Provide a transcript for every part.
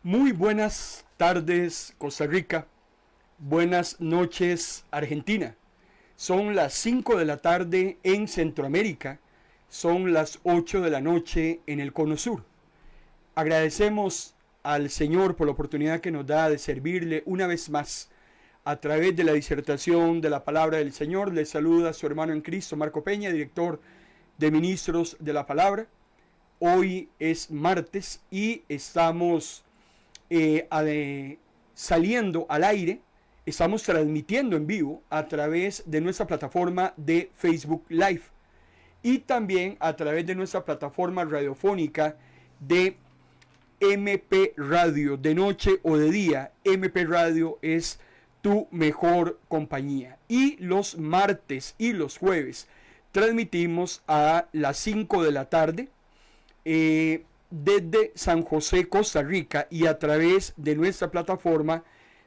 Muy buenas tardes, Costa Rica. Buenas noches, Argentina. Son las 5 de la tarde en Centroamérica. Son las 8 de la noche en el Cono Sur. Agradecemos al Señor por la oportunidad que nos da de servirle una vez más a través de la disertación de la palabra del Señor. Le saluda a su hermano en Cristo, Marco Peña, director de Ministros de la Palabra. Hoy es martes y estamos saliendo al aire. Estamos transmitiendo en vivo a través de nuestra plataforma de Facebook Live y también a través de nuestra plataforma radiofónica de MP Radio, de noche o de día. MP Radio es tu mejor compañía. Y los martes y los jueves transmitimos a las 5 de la tarde desde San José, Costa Rica, y a través de nuestra plataforma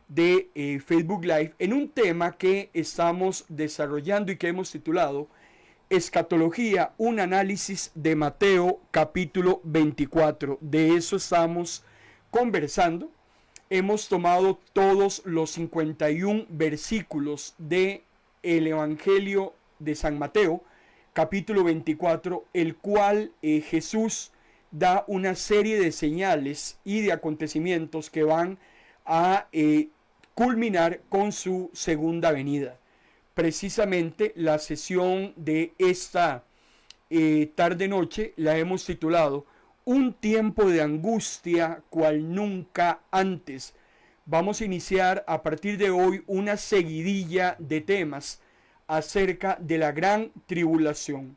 de Facebook Live en un tema que estamos desarrollando y que hemos titulado Escatología, un análisis de Mateo capítulo 24. De eso estamos conversando. Hemos tomado todos los 51 versículos de el Evangelio de San Mateo capítulo 24, el cual Jesús da una serie de señales y de acontecimientos que van a culminar con su segunda venida. Precisamente la sesión de esta tarde-noche la hemos titulado Un tiempo de angustia cual nunca antes. Vamos a iniciar a partir de hoy una seguidilla de temas acerca de la gran tribulación.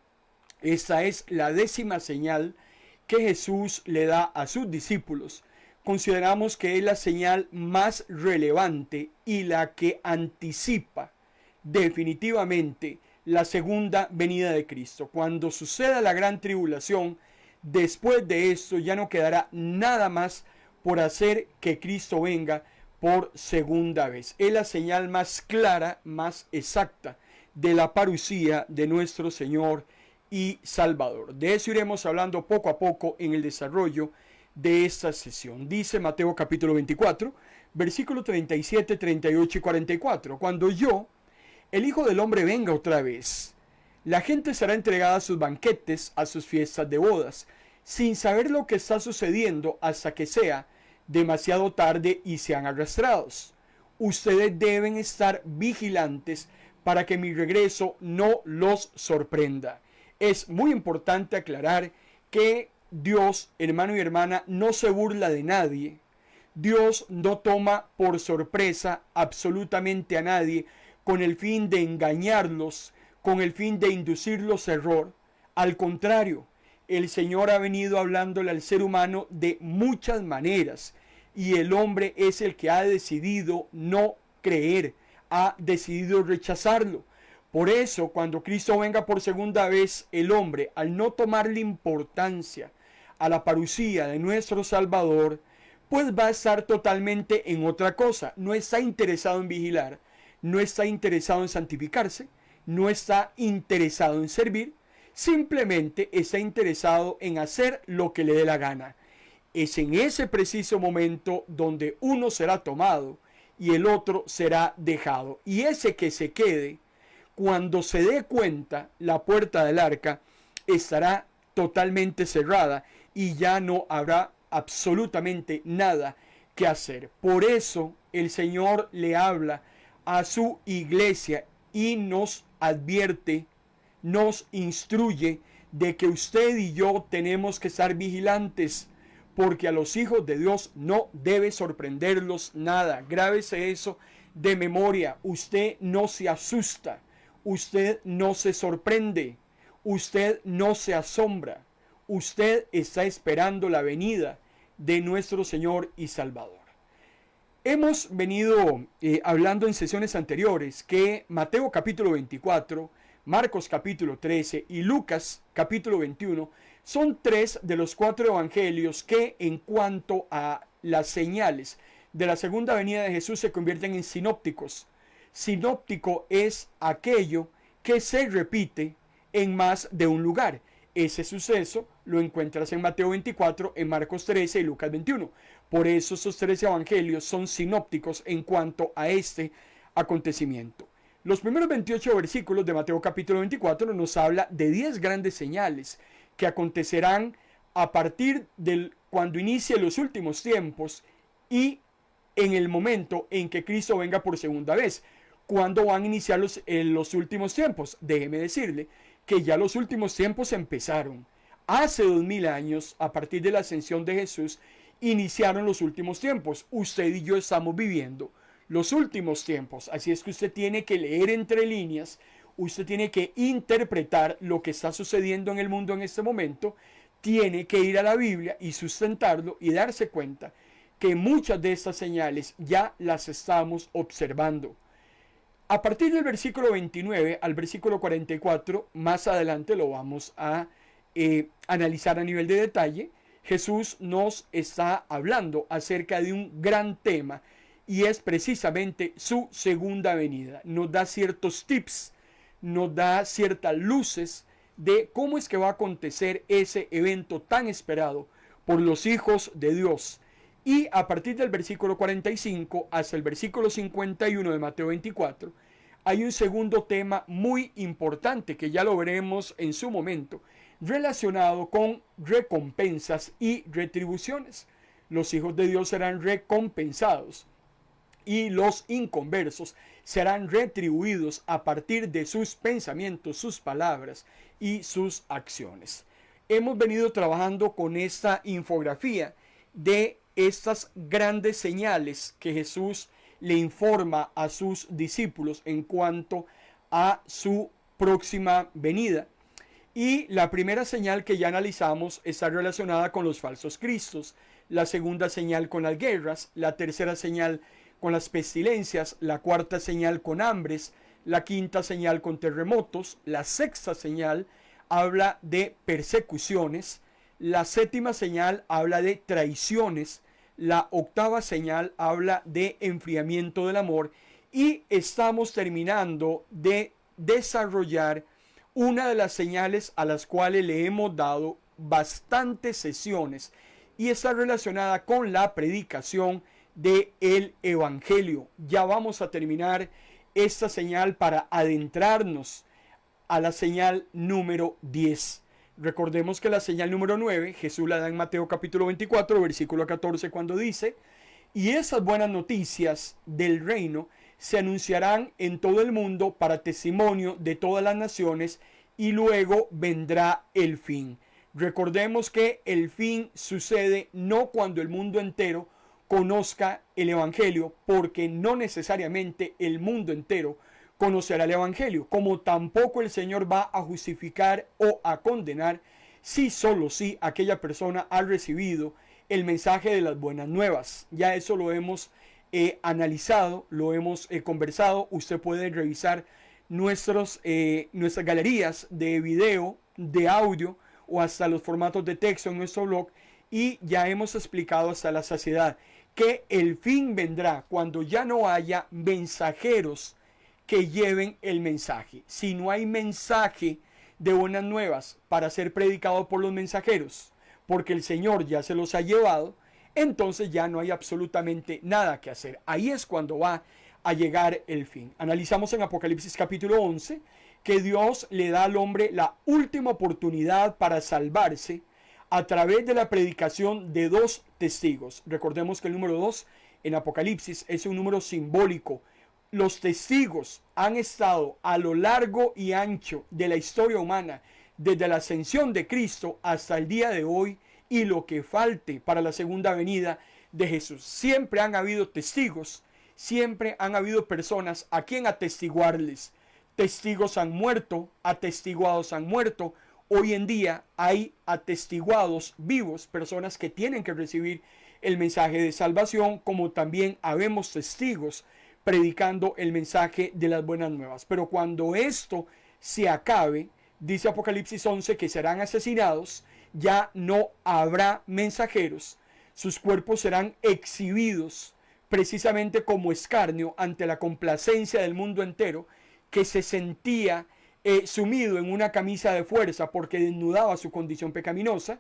Esta es la 10ª señal que Jesús le da a sus discípulos. Consideramos que es la señal más relevante y la que anticipa definitivamente la segunda venida de Cristo. Cuando suceda la gran tribulación, después de esto ya no quedará nada más por hacer que Cristo venga por segunda vez. Es la señal más clara, más exacta de la parucía de nuestro Señor y Salvador. De eso iremos hablando poco a poco en el desarrollo de esta sesión. Dice Mateo capítulo 24, versículos 37, 38 y 44. Cuando yo, el Hijo del Hombre, venga otra vez, la gente será entregada a sus banquetes, a sus fiestas de bodas, sin saber lo que está sucediendo hasta que sea demasiado tarde y sean arrastrados. Ustedes deben estar vigilantes para que mi regreso no los sorprenda. Es muy importante aclarar que Dios, hermano y hermana, no se burla de nadie. Dios no toma por sorpresa absolutamente a nadie con el fin de engañarlos, con el fin de inducirlos a error. Al contrario, el Señor ha venido hablándole al ser humano de muchas maneras y el hombre es el que ha decidido no creer, ha decidido rechazarlo. Por eso, cuando Cristo venga por segunda vez, el hombre, al no tomarle importancia a la parucía de nuestro Salvador, pues va a estar totalmente en otra cosa. No está interesado en vigilar, no está interesado en santificarse, no está interesado en servir, simplemente está interesado en hacer lo que le dé la gana. Es en ese preciso momento donde uno será tomado y el otro será dejado. Y ese que se quede, cuando se dé cuenta, la puerta del arca estará totalmente cerrada y ya no habrá absolutamente nada que hacer. Por eso el Señor le habla a su iglesia y nos advierte, nos instruye de que usted y yo tenemos que estar vigilantes, porque a los hijos de Dios no debe sorprenderlos nada. Grábese eso de memoria. Usted no se asusta, usted no se sorprende, usted no se asombra. Usted está esperando la venida de nuestro Señor y Salvador. Hemos venido hablando en sesiones anteriores que Mateo capítulo 24, Marcos capítulo 13 y Lucas capítulo 21 son 3 de los 4 evangelios que en cuanto a las señales de la segunda venida de Jesús se convierten en sinópticos. Sinóptico es aquello que se repite en más de un lugar. Ese suceso lo encuentras en Mateo 24, en Marcos 13 y Lucas 21. Por eso estos tres evangelios son sinópticos en cuanto a este acontecimiento. Los primeros 28 versículos de Mateo capítulo 24 nos habla de 10 grandes señales que acontecerán a partir del cuando inicie los últimos tiempos y en el momento en que Cristo venga por segunda vez. ¿Cuándo van a iniciar los últimos tiempos? Déjeme decirle que ya los últimos tiempos empezaron. Hace 2000 años, a partir de la ascensión de Jesús, iniciaron los últimos tiempos. Usted y yo estamos viviendo los últimos tiempos. Así es que usted tiene que leer entre líneas, usted tiene que interpretar lo que está sucediendo en el mundo en este momento, tiene que ir a la Biblia y sustentarlo y darse cuenta que muchas de estas señales ya las estamos observando. A partir del versículo 29 al versículo 44, más adelante lo vamos a analizar a nivel de detalle, Jesús nos está hablando acerca de un gran tema y es precisamente su segunda venida. Nos da ciertos tips, nos da ciertas luces de cómo es que va a acontecer ese evento tan esperado por los hijos de Dios. Y a partir del versículo 45 hasta el versículo 51 de Mateo 24, hay un segundo tema muy importante que ya lo veremos en su momento, relacionado con recompensas y retribuciones. Los hijos de Dios serán recompensados y los inconversos serán retribuidos a partir de sus pensamientos, sus palabras y sus acciones. Hemos venido trabajando con esta infografía de estas grandes señales que Jesús le informa a sus discípulos en cuanto a su próxima venida. Y la primera señal que ya analizamos está relacionada con los falsos cristos, la segunda señal con las guerras, la tercera señal con las pestilencias, la cuarta señal con hambres, la quinta señal con terremotos, la sexta señal habla de persecuciones, la séptima señal habla de traiciones, la octava señal habla de enfriamiento del amor y estamos terminando de desarrollar una de las señales a las cuales le hemos dado bastantes sesiones y está relacionada con la predicación del Evangelio. Ya vamos a terminar esta señal para adentrarnos a la señal número 10. Recordemos que la señal número 9 Jesús la da en Mateo capítulo 24 versículo 14 cuando dice: y esas buenas noticias del reino se anunciarán en todo el mundo para testimonio de todas las naciones y luego vendrá el fin. Recordemos que el fin sucede no cuando el mundo entero conozca el Evangelio, porque no necesariamente el mundo entero conocerá el Evangelio, como tampoco el Señor va a justificar o a condenar si solo si aquella persona ha recibido el mensaje de las buenas nuevas. Ya eso lo hemos analizado, lo hemos conversado. Usted puede revisar nuestras galerías de video, de audio o hasta los formatos de texto en nuestro blog, y ya hemos explicado hasta la saciedad que el fin vendrá cuando ya no haya mensajeros que lleven el mensaje. Si no hay mensaje de buenas nuevas para ser predicado por los mensajeros, porque el Señor ya se los ha llevado, entonces ya no hay absolutamente nada que hacer. Ahí es cuando va a llegar el fin. Analizamos en Apocalipsis capítulo 11 que Dios le da al hombre la última oportunidad para salvarse a través de la predicación de dos testigos. Recordemos que el número 2 en Apocalipsis es un número simbólico. Los testigos han estado a lo largo y ancho de la historia humana, desde la ascensión de Cristo hasta el día de hoy y lo que falte para la segunda venida de Jesús. Siempre han habido testigos, siempre han habido personas a quien atestiguarles. Testigos han muerto, atestiguados han muerto. Hoy en día hay atestiguados vivos, personas que tienen que recibir el mensaje de salvación, como también habemos testigos predicando el mensaje de las buenas nuevas. Pero cuando esto se acabe, dice Apocalipsis 11 que serán asesinados, ya no habrá mensajeros, sus cuerpos serán exhibidos precisamente como escarnio ante la complacencia del mundo entero que se sentía sumido en una camisa de fuerza porque desnudaba su condición pecaminosa,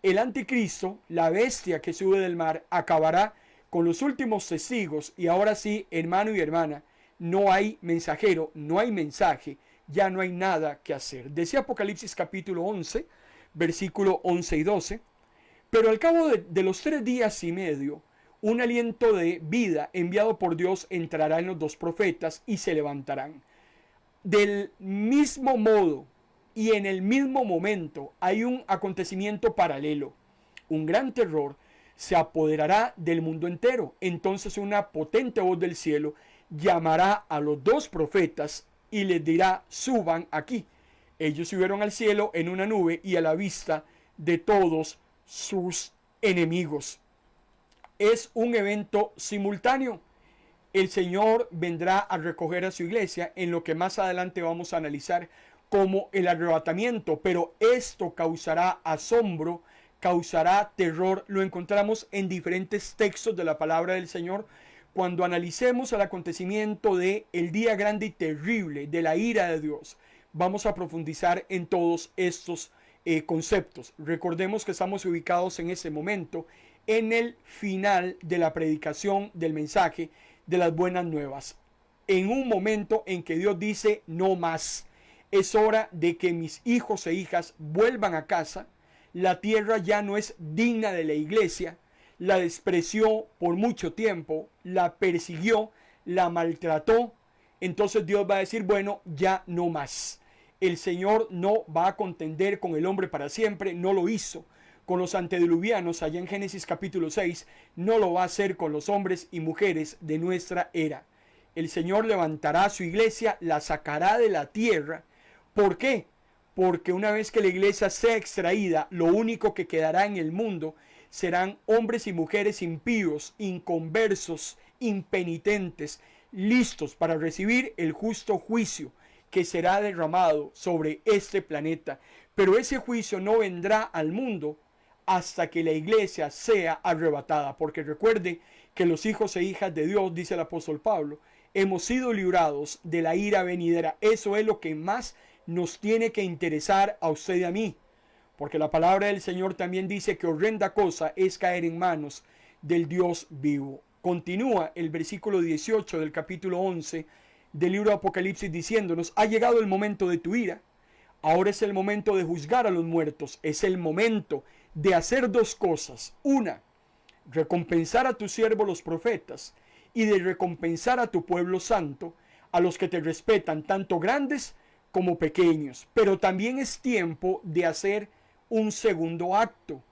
el anticristo, la bestia que sube del mar, acabará con los últimos testigos. Y ahora sí, hermano y hermana, no hay mensajero, no hay mensaje, ya no hay nada que hacer. Decía Apocalipsis capítulo 11, versículo 11 y 12. Pero al cabo de los 3 días y medio, un aliento de vida enviado por Dios entrará en los 2 profetas y se levantarán. Del mismo modo y en el mismo momento hay un acontecimiento paralelo. Un gran terror se apoderará del mundo entero. Entonces una potente voz del cielo llamará a los 2 profetas y les dirá: suban aquí. Ellos subieron al cielo en una nube y a la vista de todos sus enemigos. Es un evento simultáneo. El Señor vendrá a recoger a su iglesia en lo que más adelante vamos a analizar como el arrebatamiento, pero esto causará asombro, causará terror. Lo encontramos en diferentes textos de la palabra del Señor. Cuando analicemos el acontecimiento de el día grande y terrible de la ira de Dios, vamos a profundizar en todos estos conceptos. Recordemos que estamos ubicados en ese momento en el final de la predicación del mensaje de las buenas nuevas, en un momento en que Dios dice: no más, es hora de que mis hijos e hijas vuelvan a casa. La tierra ya no es digna de la iglesia, la despreció por mucho tiempo, la persiguió, la maltrató. Entonces Dios va a decir: bueno, ya no más. El Señor no va a contender con el hombre para siempre, no lo hizo con los antediluvianos allá en Génesis capítulo 6, no lo va a hacer con los hombres y mujeres de nuestra era. El Señor levantará su iglesia, la sacará de la tierra. ¿Por qué? Porque una vez que la iglesia sea extraída, lo único que quedará en el mundo serán hombres y mujeres impíos, inconversos, impenitentes, listos para recibir el justo juicio que será derramado sobre este planeta. Pero ese juicio no vendrá al mundo hasta que la iglesia sea arrebatada, porque recuerde que los hijos e hijas de Dios, dice el apóstol Pablo, hemos sido librados de la ira venidera. Eso es lo que más nos tiene que interesar a usted y a mí, porque la palabra del Señor también dice que horrenda cosa es caer en manos del Dios vivo. Continúa el versículo 18 del capítulo 11 del libro de Apocalipsis diciéndonos: ha llegado el momento de tu ira. Ahora es el momento de juzgar a los muertos. Es el momento de hacer 2 cosas. Una, recompensar a tus siervos los profetas, y de recompensar a tu pueblo santo, a los que te respetan, tanto grandes como pequeños. Pero también es tiempo de hacer un segundo acto,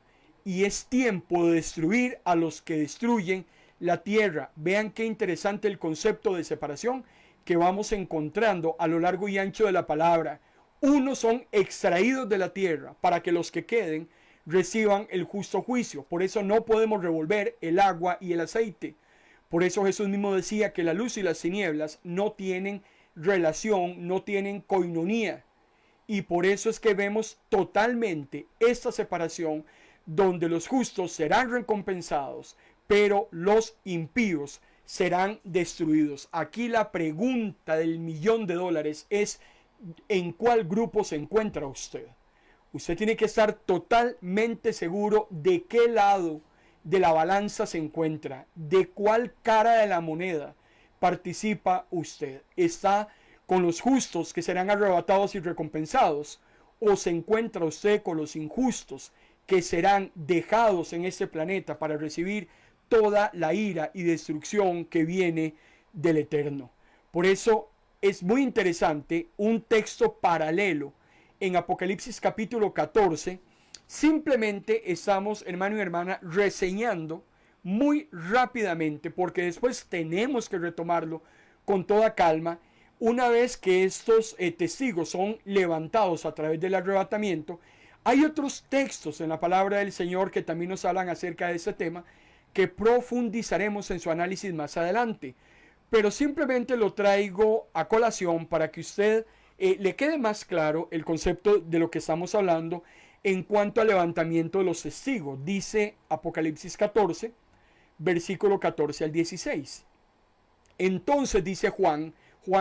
y es tiempo de destruir a los que destruyen la tierra. Vean qué interesante el concepto de separación que vamos encontrando a lo largo y ancho de la palabra. Unos son extraídos de la tierra para que los que queden reciban el justo juicio. Por eso no podemos revolver el agua y el aceite. Por eso Jesús mismo decía que la luz y las tinieblas no tienen relación, no tienen coinonía. Y por eso es que vemos totalmente esta separación, donde los justos serán recompensados, pero los impíos serán destruidos. Aquí la pregunta del $1.000.000 es: ¿en cuál grupo se encuentra usted? Usted tiene que estar totalmente seguro de qué lado de la balanza se encuentra, de cuál cara de la moneda participa usted. ¿Está con los justos que serán arrebatados y recompensados? ¿O se encuentra usted con los injustos que serán dejados en este planeta para recibir toda la ira y destrucción que viene del Eterno? Por eso es muy interesante un texto paralelo en Apocalipsis capítulo 14. Simplemente estamos, hermano y hermana, reseñando muy rápidamente, porque después tenemos que retomarlo con toda calma. Una vez que estos testigos son levantados a través del arrebatamiento, hay otros textos en la palabra del Señor que también nos hablan acerca de ese tema, que profundizaremos en su análisis más adelante. Pero simplemente lo traigo a colación para que usted le quede más claro el concepto de lo que estamos hablando en cuanto al levantamiento de los testigos. Dice Apocalipsis 14, versículo 14 al 16. Entonces dice Juan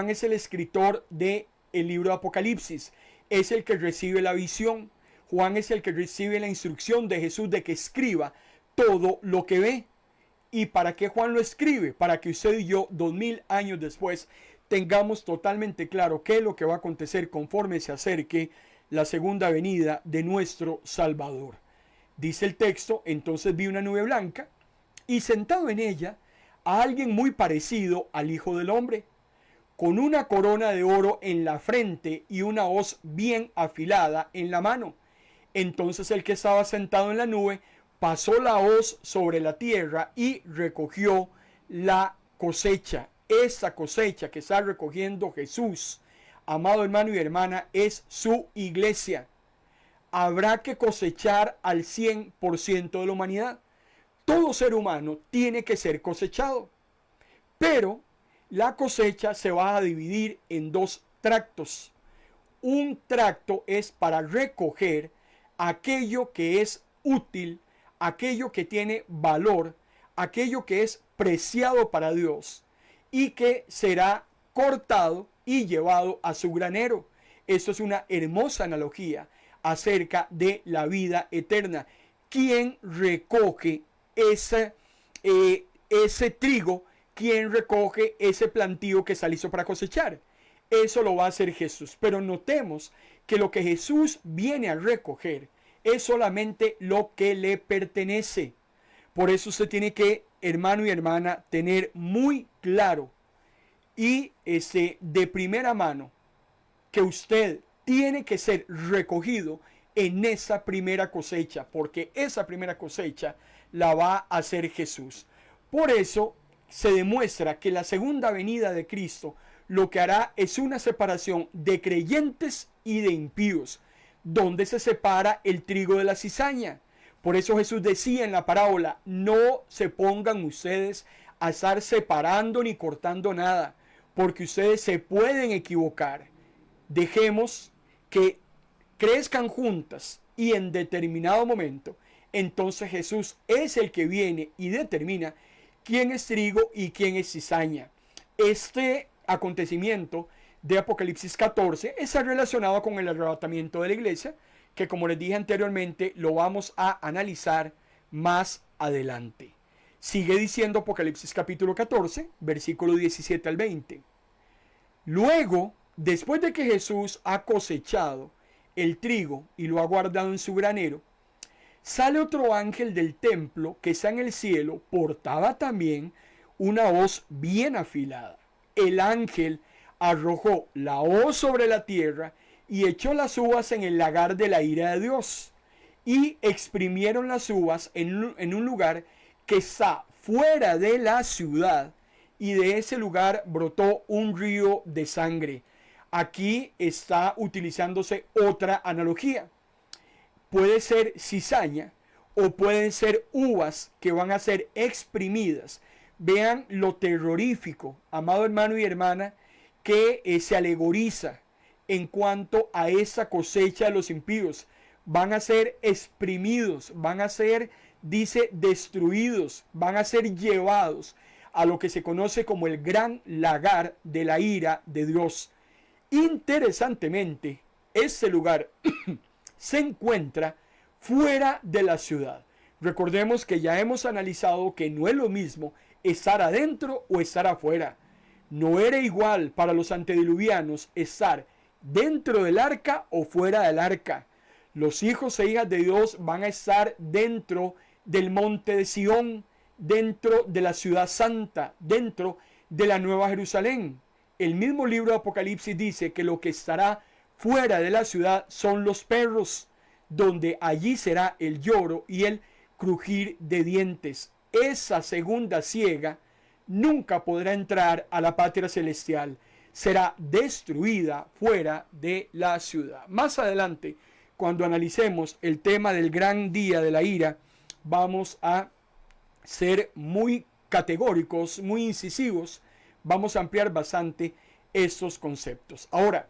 es el escritor de el libro de Apocalipsis. Es el que recibe la visión. Juan es el que recibe la instrucción de Jesús de que escriba todo lo que ve. ¿Y para qué Juan lo escribe? Para que usted y yo, 2000 años después, tengamos totalmente claro qué es lo que va a acontecer conforme se acerque la segunda venida de nuestro Salvador. Dice el texto: entonces vi una nube blanca y sentado en ella a alguien muy parecido al Hijo del Hombre, con una corona de oro en la frente y una hoz bien afilada en la mano. Entonces el que estaba sentado en la nube pasó la hoz sobre la tierra y recogió la cosecha. Esa cosecha que está recogiendo Jesús, amado hermano y hermana, es su iglesia. Habrá que cosechar al 100% de la humanidad. Todo ser humano tiene que ser cosechado. Pero la cosecha se va a dividir en dos tractos. Un tracto es para recoger aquello que es útil, aquello que tiene valor, aquello que es preciado para Dios y que será cortado y llevado a su granero. Esto es una hermosa analogía acerca de la vida eterna. ¿Quién recoge ese trigo? ¿Quién recoge ese plantío que está listo para cosechar? Eso lo va a hacer Jesús. Pero notemos que lo que Jesús viene a recoger es solamente lo que le pertenece. Por eso usted tiene que, hermano y hermana, tener muy claro y de primera mano que usted tiene que ser recogido en esa primera cosecha, porque esa primera cosecha la va a hacer Jesús. Por eso se demuestra que la segunda venida de Cristo lo que hará es una separación de creyentes y de impíos, donde se separa el trigo de la cizaña. Por eso Jesús decía en la parábola: no se pongan ustedes a estar separando ni cortando nada, porque ustedes se pueden equivocar. Dejemos que crezcan juntas y en determinado momento, entonces Jesús es el que viene y determina quién es trigo y quién es cizaña. Este acontecimiento de Apocalipsis 14 está relacionado con el arrebatamiento de la iglesia, que, como les dije anteriormente, lo vamos a analizar más adelante. Sigue diciendo Apocalipsis capítulo 14, versículo 17 al 20. Luego, después de que Jesús ha cosechado el trigo y lo ha guardado en su granero, sale otro ángel del templo que está en el cielo, portaba también una hoz bien afilada. El ángel arrojó la hoz sobre la tierra y echó las uvas en el lagar de la ira de Dios. Y exprimieron las uvas en un lugar que está fuera de la ciudad, y de ese lugar brotó un río de sangre. Aquí está utilizándose otra analogía. Puede ser cizaña o pueden ser uvas que van a ser exprimidas. Vean lo terrorífico, amado hermano y hermana, que se alegoriza en cuanto a esa cosecha de los impíos. Van a ser exprimidos, van a ser, dice, destruidos, van a ser llevados a lo que se conoce como el gran lagar de la ira de Dios. Interesantemente, este lugar se encuentra fuera de la ciudad. Recordemos que ya hemos analizado que no es lo mismo estar adentro o estar afuera. No era igual para los antediluvianos estar dentro del arca o fuera del arca. Los hijos e hijas de Dios van a estar dentro del monte de Sión, dentro de la ciudad santa, dentro de la Nueva Jerusalén. El mismo libro de Apocalipsis dice que lo que estará fuera de la ciudad son los perros, donde allí será el lloro y el crujir de dientes. Esa segunda siega nunca podrá entrar a la patria celestial. Será destruida fuera de la ciudad. Más adelante, cuando analicemos el tema del gran día de la ira, vamos a ser muy categóricos, muy incisivos. Vamos a ampliar bastante estos conceptos. Ahora,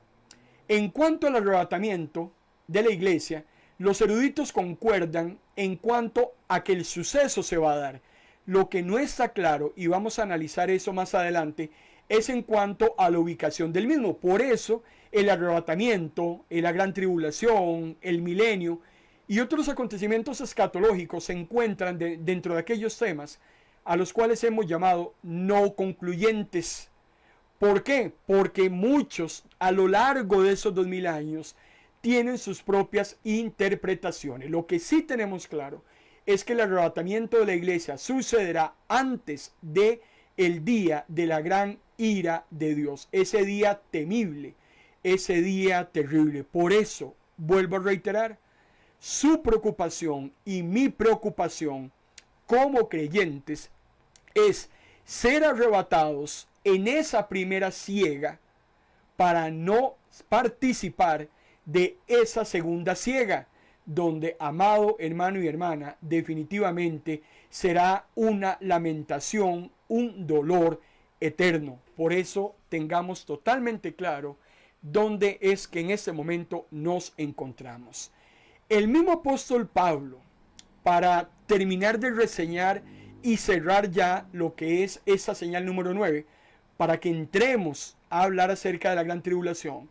en cuanto al arrebatamiento de la iglesia, los eruditos concuerdan en cuanto a que el suceso se va a dar. Lo que no está claro, y vamos a analizar eso más adelante, es en cuanto a la ubicación del mismo. Por eso el arrebatamiento, la gran tribulación, el milenio y otros acontecimientos escatológicos se encuentran dentro de aquellos temas a los cuales hemos llamado no concluyentes. ¿Por qué? Porque muchos a lo largo de esos 2000 años tienen sus propias interpretaciones. Lo que sí tenemos claro es que el arrebatamiento de la iglesia sucederá antes de el día de la gran ira de Dios, ese día temible, ese día terrible. Por eso, vuelvo a reiterar, su preocupación y mi preocupación como creyentes es ser arrebatados en esa primera siega para no participar de esa segunda siega, donde, amado hermano y hermana, definitivamente será una lamentación, un dolor eterno. Por eso tengamos totalmente claro dónde es que en este momento nos encontramos. El mismo apóstol Pablo, para terminar de reseñar y cerrar ya lo que es esa señal número 9, para que entremos a hablar acerca de la gran tribulación,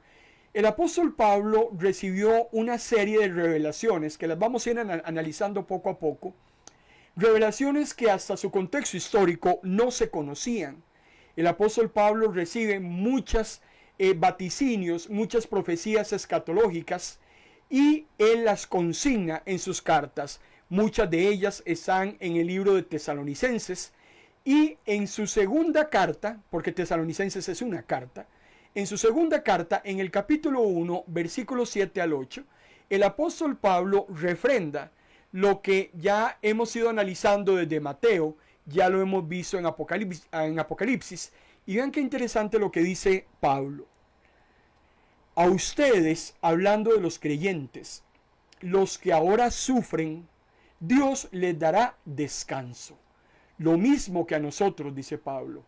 el apóstol Pablo recibió una serie de revelaciones que las vamos a ir analizando poco a poco, revelaciones que hasta su contexto histórico no se conocían. El apóstol Pablo recibe muchas vaticinios, muchas profecías escatológicas y él las consigna en sus cartas. Muchas de ellas están en el libro de Tesalonicenses y en su segunda carta, porque Tesalonicenses es una carta, en su segunda carta, en el capítulo 1, versículos 7 al 8, el apóstol Pablo refrenda lo que ya hemos ido analizando desde Mateo, ya lo hemos visto en Apocalipsis, y vean qué interesante lo que dice Pablo. A ustedes, hablando de los creyentes, los que ahora sufren, Dios les dará descanso. Lo mismo que a nosotros, dice Pablo.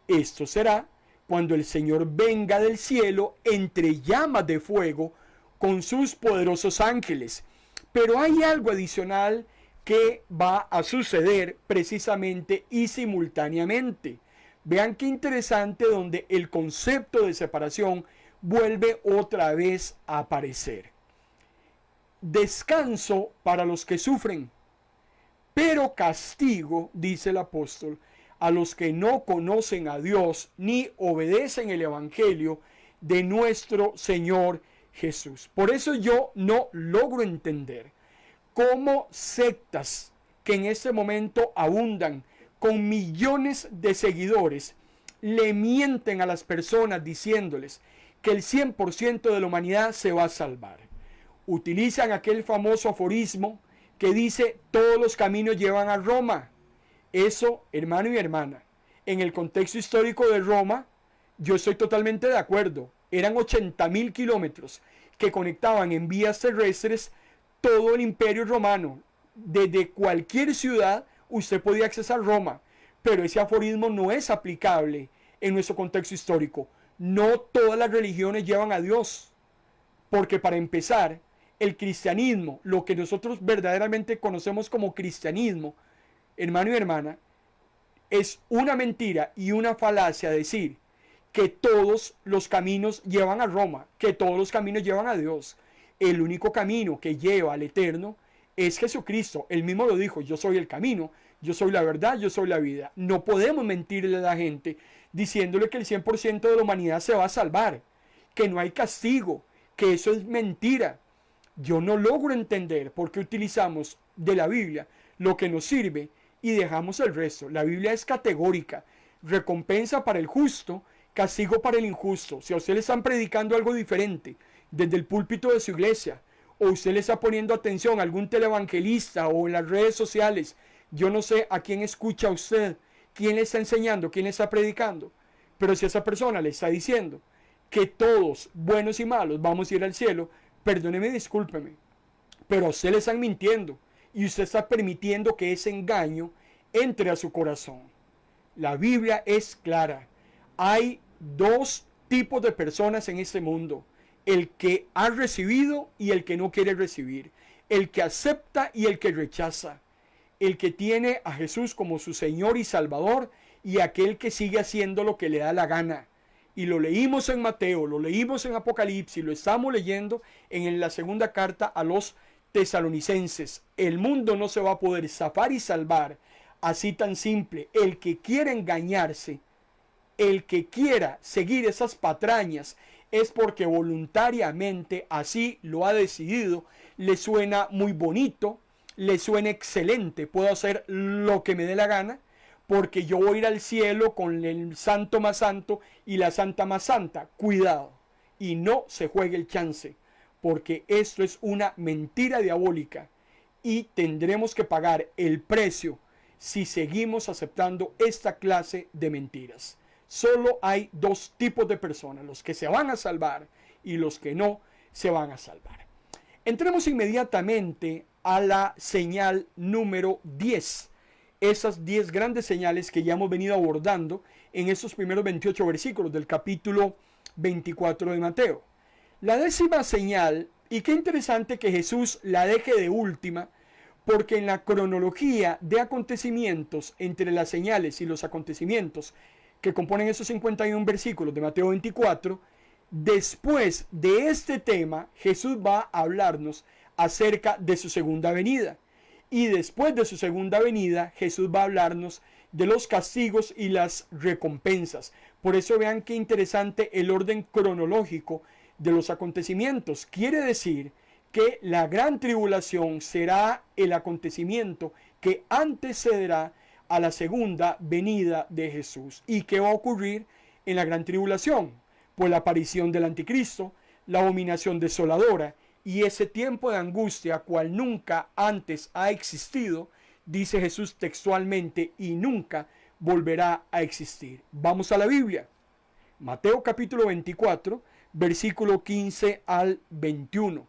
Esto será cuando el Señor venga del cielo entre llamas de fuego con sus poderosos ángeles. Pero hay algo adicional que va a suceder precisamente y simultáneamente. Vean qué interesante donde el concepto de separación vuelve otra vez a aparecer. Descanso para los que sufren, pero castigo, dice el apóstol, a los que no conocen a Dios ni obedecen el evangelio de nuestro Señor Jesús. Por eso yo no logro entender cómo sectas que en este momento abundan con millones de seguidores le mienten a las personas diciéndoles que el 100% de la humanidad se va a salvar. Utilizan aquel famoso aforismo que dice todos los caminos llevan a Roma. Eso, hermano y hermana, en el contexto histórico de Roma, yo estoy totalmente de acuerdo. Eran 80.000 kilómetros que conectaban en vías terrestres todo el imperio romano. Desde cualquier ciudad usted podía accesar Roma, pero ese aforismo no es aplicable en nuestro contexto histórico. No todas las religiones llevan a Dios, porque para empezar, el cristianismo, lo que nosotros verdaderamente conocemos como cristianismo, hermano y hermana, es una mentira y una falacia decir que todos los caminos llevan a Roma, que todos los caminos llevan a Dios. El único camino que lleva al eterno es Jesucristo. Él mismo lo dijo: yo soy el camino, yo soy la verdad, yo soy la vida. No podemos mentirle a la gente diciéndole que el 100% de la humanidad se va a salvar, que no hay castigo, que eso es mentira. Yo no logro entender por qué utilizamos de la Biblia lo que nos sirve y dejamos el resto. La Biblia es categórica: recompensa para el justo, castigo para el injusto. Si a usted le están predicando algo diferente desde el púlpito de su iglesia, o usted le está poniendo atención a algún televangelista o en las redes sociales, yo no sé a quién escucha usted, quién le está enseñando, quién le está predicando, pero si esa persona le está diciendo que todos, buenos y malos, vamos a ir al cielo, perdóneme, discúlpeme, pero a usted le están mintiendo y usted está permitiendo que ese engaño entre a su corazón. La Biblia es clara. Hay dos tipos de personas en este mundo: el que ha recibido y el que no quiere recibir, el que acepta y el que rechaza, el que tiene a Jesús como su Señor y Salvador y aquel que sigue haciendo lo que le da la gana. Y lo leímos en Mateo, lo leímos en Apocalipsis, lo estamos leyendo en la segunda carta a los tesalonicenses. El mundo no se va a poder zafar y salvar así tan simple. El que quiera engañarse, el que quiera seguir esas patrañas, es porque voluntariamente así lo ha decidido. Le suena muy bonito, le suena excelente, puedo hacer lo que me dé la gana, porque yo voy a ir al cielo con el santo más santo y la santa más santa. Cuidado, y no se juegue el chance, porque esto es una mentira diabólica y tendremos que pagar el precio si seguimos aceptando esta clase de mentiras. Solo hay dos tipos de personas, los que se van a salvar y los que no se van a salvar. Entremos inmediatamente a la señal número 10. Esas 10 grandes señales que ya hemos venido abordando en estos primeros 28 versículos del capítulo 24 de Mateo. La décima señal, y qué interesante que Jesús la deje de última, porque en la cronología de acontecimientos entre las señales y los acontecimientos que componen esos 51 versículos de Mateo 24, después de este tema, Jesús va a hablarnos acerca de su segunda venida. Y después de su segunda venida, Jesús va a hablarnos de los castigos y las recompensas. Por eso vean qué interesante el orden cronológico de los acontecimientos. Quiere decir que la gran tribulación será el acontecimiento que antecederá a la segunda venida de Jesús. ¿Y qué va a ocurrir en la gran tribulación? Pues la aparición del anticristo, la abominación desoladora y ese tiempo de angustia cual nunca antes ha existido, dice Jesús textualmente, y nunca volverá a existir. Vamos a la Biblia. Mateo capítulo 24, versículo 15 al 21.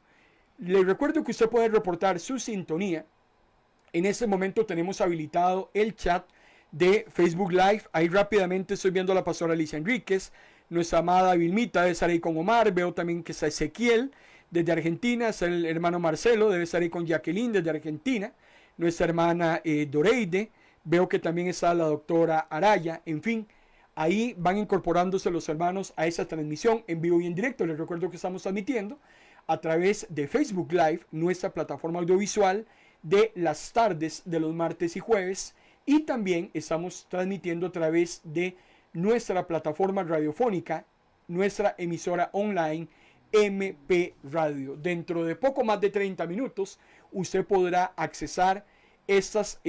Les recuerdo que usted puede reportar su sintonía. En este momento tenemos habilitado el chat de Facebook Live. Ahí rápidamente estoy viendo a la pastora Alicia Enríquez, nuestra amada Vilmita debe estar ahí con Omar. Veo también que está Ezequiel desde Argentina, está el hermano Marcelo, debe estar ahí con Jacqueline desde Argentina, nuestra hermana Doreide. Veo que también está la doctora Araya. En fin, ahí van incorporándose los hermanos a esa transmisión en vivo y en directo. Les recuerdo que estamos transmitiendo a través de Facebook Live, nuestra plataforma audiovisual de las tardes de los martes y jueves, y también estamos transmitiendo a través de nuestra plataforma radiofónica, nuestra emisora online MP Radio. Dentro de poco más de 30 minutos usted podrá accesar estas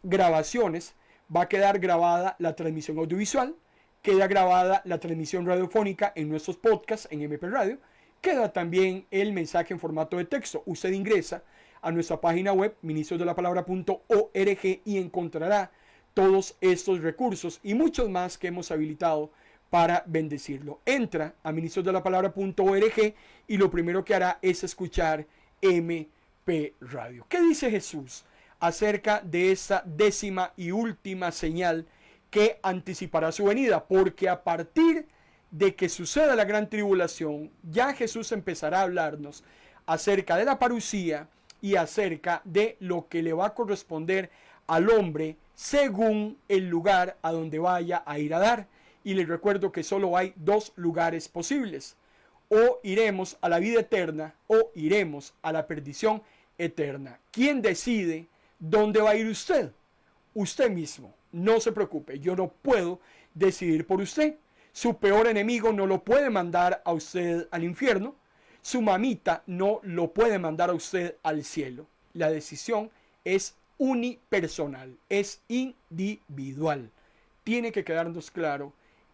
grabaciones. Va a quedar grabada la transmisión audiovisual, queda grabada la transmisión radiofónica en nuestros podcasts en MP Radio, queda también el mensaje en formato de texto. Usted ingresa a nuestra página web ministrosdelapalabra.org y encontrará todos estos recursos y muchos más que hemos habilitado para bendecirlo. Entra a ministrosdelapalabra.org y lo primero que hará es escuchar MP Radio. ¿Qué dice Jesús acerca de esa décima y última señal que anticipará su venida? Porque a partir de que suceda la gran tribulación, ya Jesús empezará a hablarnos acerca de la parucía y acerca de lo que le va a corresponder al hombre según el lugar a donde vaya a ir a dar. Y les recuerdo que solo hay dos lugares posibles: o iremos a la vida eterna o iremos a la perdición eterna. ¿Quién decide dónde va a ir usted? Usted mismo. No se preocupe, yo no puedo decidir por usted. Su peor enemigo no lo puede mandar a usted al infierno. Su mamita no lo puede mandar a usted al cielo. La decisión es unipersonal, es individual. Tiene que quedarnos claro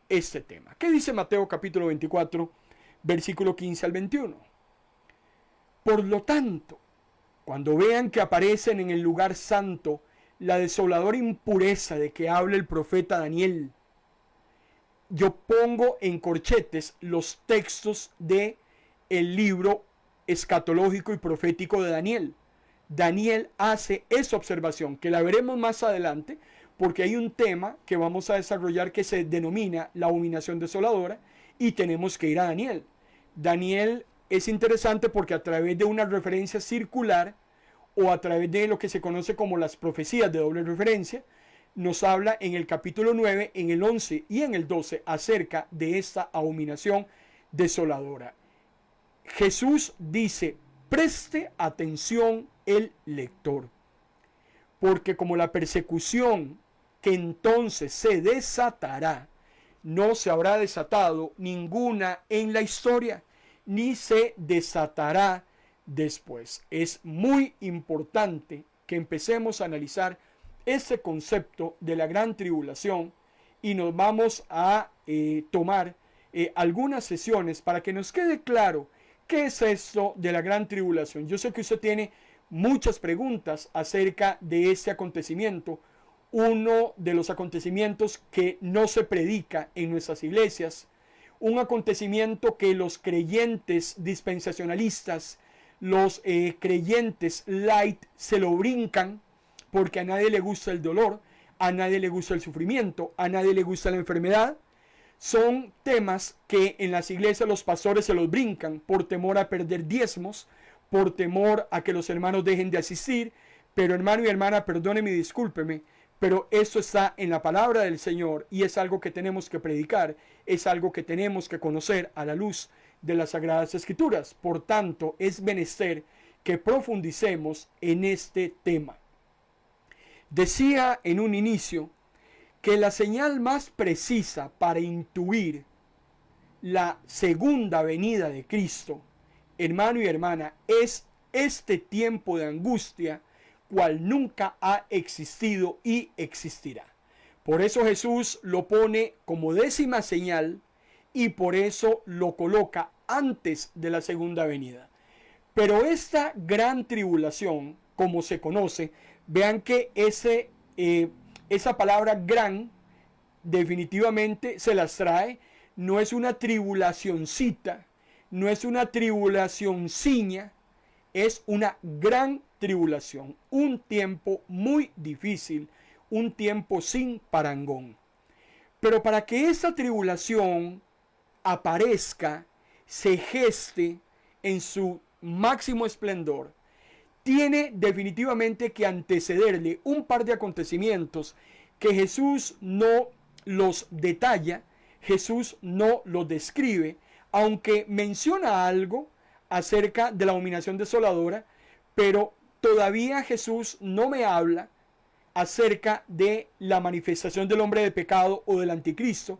este tema. ¿Qué dice Mateo capítulo 24, versículo 15 al 21? Por lo tanto, cuando vean que aparecen en el lugar santo la desoladora impureza de que habla el profeta Daniel, yo pongo en corchetes los textos de el libro escatológico y profético de Daniel. Daniel hace esa observación, que la veremos más adelante, porque hay un tema que vamos a desarrollar que se denomina la abominación desoladora, y tenemos que ir a Daniel. Daniel es interesante porque a través de una referencia circular, o a través de lo que se conoce como las profecías de doble referencia, nos habla en el capítulo 9, en el 11 y en el 12 acerca de esta abominación desoladora. Jesús dice, preste atención el lector, porque como la persecución que entonces se desatará, no se habrá desatado ninguna en la historia, ni se desatará después. Es muy importante que empecemos a analizar ese concepto de la gran tribulación y nos vamos a tomar algunas sesiones para que nos quede claro qué es esto de la gran tribulación. Yo sé que usted tiene muchas preguntas acerca de este acontecimiento, uno de los acontecimientos que no se predica en nuestras iglesias, un acontecimiento que los creyentes dispensacionalistas, los creyentes light se lo brincan porque a nadie le gusta el dolor, a nadie le gusta el sufrimiento, a nadie le gusta la enfermedad. Son temas que en las iglesias los pastores se los brincan por temor a perder diezmos, por temor a que los hermanos dejen de asistir. Pero hermano y hermana, perdóneme y discúlpeme, pero esto está en la palabra del Señor y es algo que tenemos que predicar, es algo que tenemos que conocer a la luz de las Sagradas Escrituras. Por tanto, es menester que profundicemos en este tema. Decía en un inicio que la señal más precisa para intuir la segunda venida de Cristo, hermano y hermana, es este tiempo de angustia, cual nunca ha existido y existirá. Por eso Jesús lo pone como décima señal y por eso lo coloca antes de la segunda venida. Pero esta gran tribulación, como se conoce, vean que esa palabra gran definitivamente se las trae, no es una tribulacioncita, no es una tribulacionciña, es una gran tribulación, un tiempo muy difícil, un tiempo sin parangón. Pero para que esa tribulación aparezca, se geste en su máximo esplendor, tiene definitivamente que antecederle un par de acontecimientos que Jesús no los detalla, Jesús no los describe, aunque menciona algo acerca de la abominación desoladora, pero todavía Jesús no me habla acerca de la manifestación del hombre de pecado o del anticristo.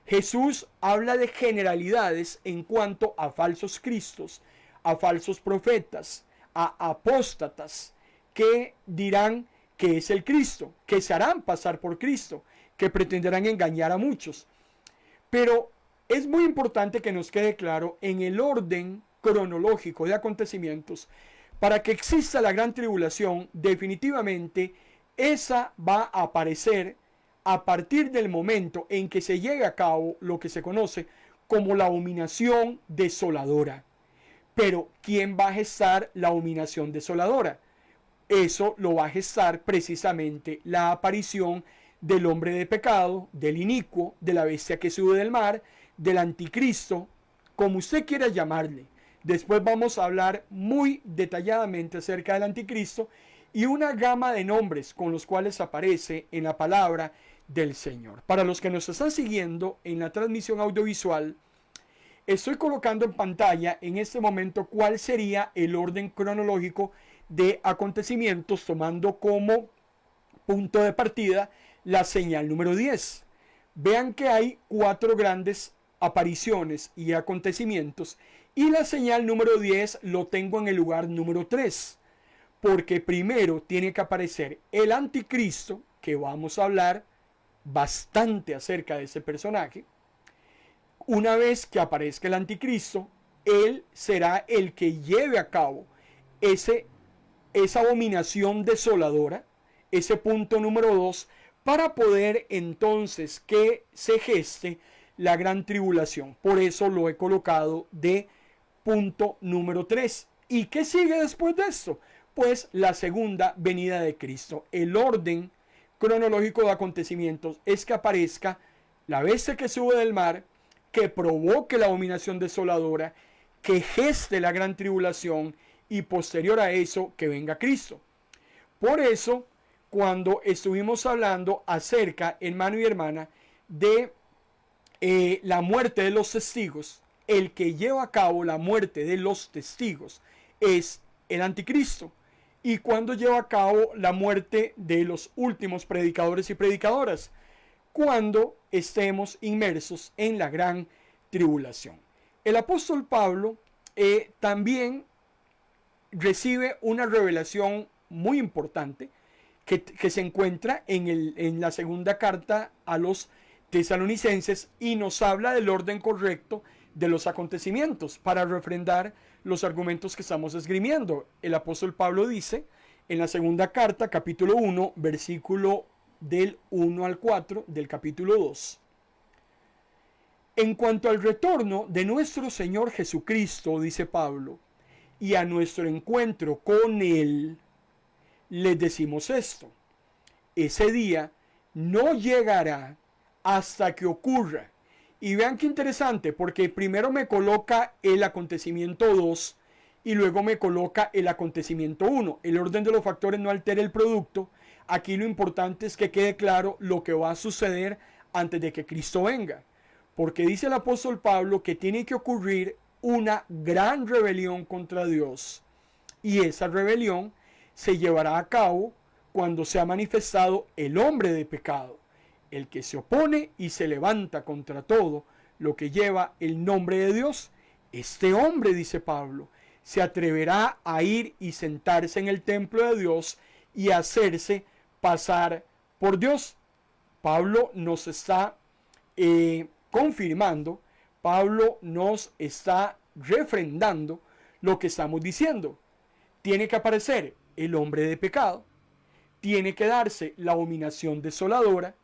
Jesús habla de generalidades en cuanto a falsos cristos, a falsos profetas, a apóstatas que dirán que es el Cristo, que se harán pasar por Cristo, que pretenderán engañar a muchos. Pero es muy importante que nos quede claro en el orden cronológico de acontecimientos. Para que exista la gran tribulación, definitivamente esa va a aparecer a partir del momento en que se llegue a cabo lo que se conoce como la abominación desoladora. Pero ¿quién va a gestar la abominación desoladora? Eso lo va a gestar precisamente la aparición del hombre de pecado, del inicuo, de la bestia que sube del mar, del anticristo, como usted quiera llamarle. Después vamos a hablar muy detalladamente acerca del anticristo y una gama de nombres con los cuales aparece en la palabra del Señor. Para los que nos están siguiendo en la transmisión audiovisual, estoy colocando en pantalla en este momento cuál sería el orden cronológico de acontecimientos, tomando como punto de partida la señal número 10. Vean que hay 4 grandes apariciones y acontecimientos y la señal número 10 lo tengo en el lugar número 3, porque primero tiene que aparecer el anticristo, que vamos a hablar bastante acerca de ese personaje. Una vez que aparezca el anticristo, él será el que lleve a cabo esa abominación desoladora, ese punto número 2, para poder entonces que se geste la gran tribulación. Por eso lo he colocado de punto número 3. ¿Y qué sigue después de esto? Pues la segunda venida de Cristo. El orden cronológico de acontecimientos es que aparezca la bestia que sube del mar, que provoque la abominación desoladora, que geste la gran tribulación y posterior a eso que venga Cristo. Por eso, cuando estuvimos hablando acerca, hermano y hermana, de la muerte de los testigos. El que lleva a cabo la muerte de los testigos es el anticristo. ¿Y cuando lleva a cabo la muerte de los últimos predicadores y predicadoras? Cuando estemos inmersos en la gran tribulación. El apóstol Pablo también recibe una revelación muy importante que se encuentra en la segunda carta a los tesalonicenses y nos habla del orden correcto de los acontecimientos para refrendar los argumentos que estamos esgrimiendo. El apóstol Pablo dice en la segunda carta, capítulo 1, versículo del 1 al 4 del capítulo 2. En cuanto al retorno de nuestro Señor Jesucristo, dice Pablo, y a nuestro encuentro con Él, les decimos esto: ese día no llegará hasta que ocurra. Y vean qué interesante, porque primero me coloca el acontecimiento 2 y luego me coloca el acontecimiento 1. El orden de los factores no altera el producto. Aquí lo importante es que quede claro lo que va a suceder antes de que Cristo venga. Porque dice el apóstol Pablo que tiene que ocurrir una gran rebelión contra Dios. Y esa rebelión se llevará a cabo cuando se ha manifestado el hombre de pecado, el que se opone y se levanta contra todo lo que lleva el nombre de Dios. Este hombre, dice Pablo, se atreverá a ir y sentarse en el templo de Dios y hacerse pasar por Dios. Pablo nos está confirmando, Pablo nos está refrendando lo que estamos diciendo. Tiene que aparecer el hombre de pecado, tiene que darse la abominación desoladora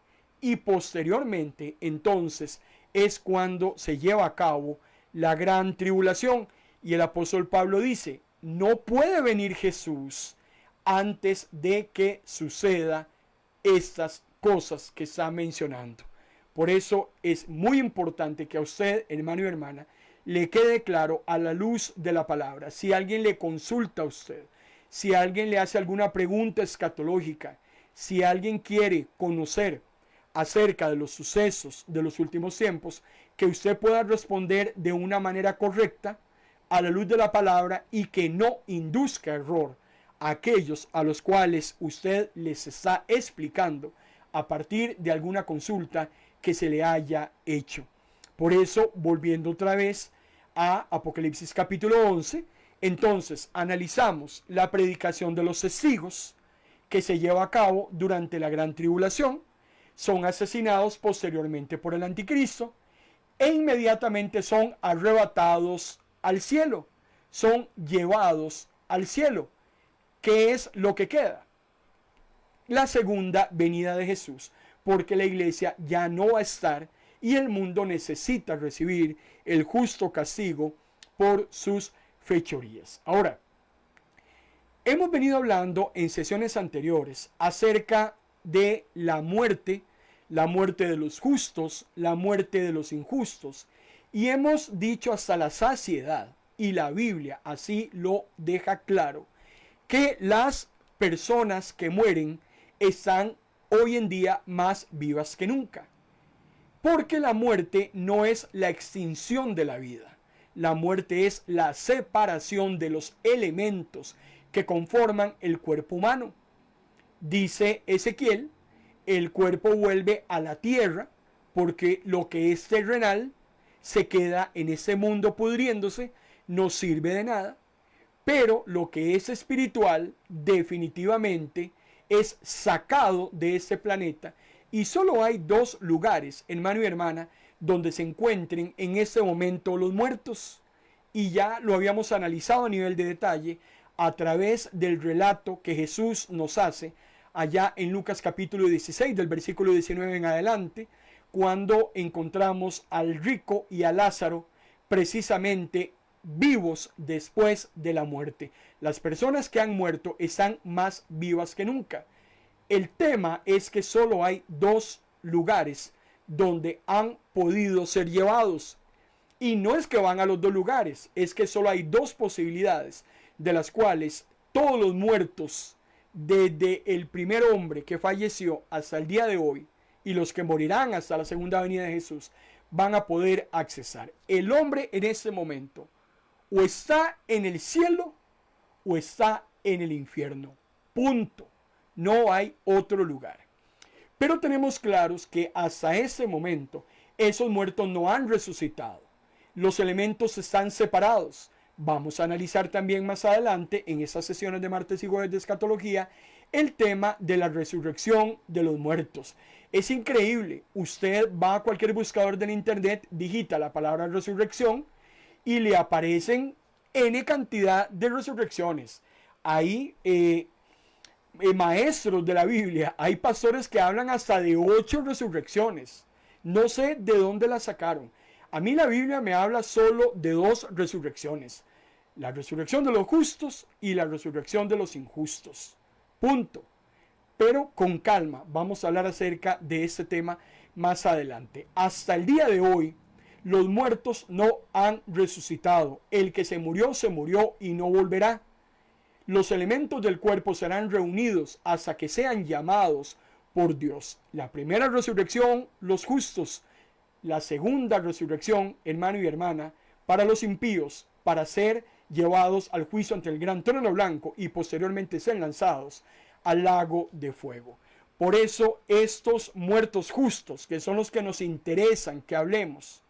y posteriormente entonces es cuando se lleva a cabo la gran tribulación. Y el apóstol Pablo dice, no puede venir Jesús antes de que suceda estas cosas que está mencionando. Por eso es muy importante que a usted, hermano y hermana, le quede claro a la luz de la palabra. Si alguien le consulta a usted, si alguien le hace alguna pregunta escatológica, si alguien quiere conocer acerca de los sucesos de los últimos tiempos, que usted pueda responder de una manera correcta a la luz de la palabra y que no induzca error a aquellos a los cuales usted les está explicando a partir de alguna consulta que se le haya hecho. Por eso, volviendo otra vez a Apocalipsis capítulo 11, entonces analizamos la predicación de los testigos que se lleva a cabo durante la gran tribulación, son asesinados posteriormente por el anticristo e inmediatamente son arrebatados al cielo, son llevados al cielo. ¿Qué es lo que queda? La segunda venida de Jesús, porque la iglesia ya no va a estar y el mundo necesita recibir el justo castigo por sus fechorías. Ahora, hemos venido hablando en sesiones anteriores acerca de la muerte de los justos, la muerte de los injustos, y hemos dicho hasta la saciedad, y la Biblia así lo deja claro, que las personas que mueren están hoy en día más vivas que nunca. Porque la muerte no es la extinción de la vida. La muerte es la separación de los elementos que conforman el cuerpo humano. Dice Ezequiel, el cuerpo vuelve a la tierra porque lo que es terrenal se queda en ese mundo pudriéndose, no sirve de nada. Pero lo que es espiritual definitivamente es sacado de este planeta. Y solo hay dos lugares, hermano y hermana, donde se encuentren en este momento los muertos. Y ya lo habíamos analizado a nivel de detalle a través del relato que Jesús nos hace allá en Lucas capítulo 16, del versículo 19 en adelante, cuando encontramos al rico y a Lázaro precisamente vivos después de la muerte. Las personas que han muerto están más vivas que nunca. El tema es que solo hay dos lugares donde han podido ser llevados. Y no es que van a los dos lugares, es que solo hay dos posibilidades, de las cuales todos los muertos desde el primer hombre que falleció hasta el día de hoy y los que morirán hasta la segunda venida de Jesús van a poder accesar. El hombre en este momento o está en el cielo o está en el infierno. Punto. No hay otro lugar. Pero tenemos claros que hasta ese momento esos muertos no han resucitado. Los elementos están separados. Vamos a analizar también más adelante en esas sesiones de martes y jueves de escatología el tema de la resurrección de los muertos. Es increíble. Usted va a cualquier buscador del internet, digita la palabra resurrección y le aparecen N cantidad de resurrecciones. Hay maestros de la Biblia, hay pastores que hablan hasta de 8 resurrecciones. No sé de dónde las sacaron. A mí la Biblia me habla solo de 2 resurrecciones. La resurrección de los justos y la resurrección de los injustos. Punto. Pero con calma, vamos a hablar acerca de este tema más adelante. Hasta el día de hoy, los muertos no han resucitado. El que se murió y no volverá. Los elementos del cuerpo serán reunidos hasta que sean llamados por Dios. La primera resurrección, los justos. La segunda resurrección, hermano y hermana, para los impíos, para ser llevados al juicio ante el gran trono blanco y posteriormente ser lanzados al lago de fuego. Por eso estos muertos justos, que son los que nos interesan que hablemos,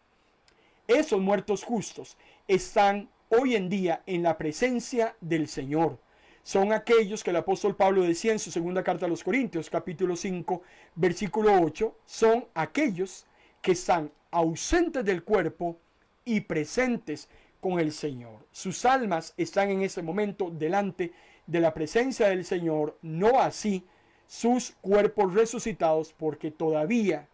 esos muertos justos están hoy en día en la presencia del Señor. Son aquellos que el apóstol Pablo decía en su segunda carta a los Corintios, capítulo 5, versículo 8, son aquellos que están ausentes del cuerpo y presentes con el Señor. Sus almas están en ese momento delante de la presencia del Señor, no así sus cuerpos resucitados, porque todavía,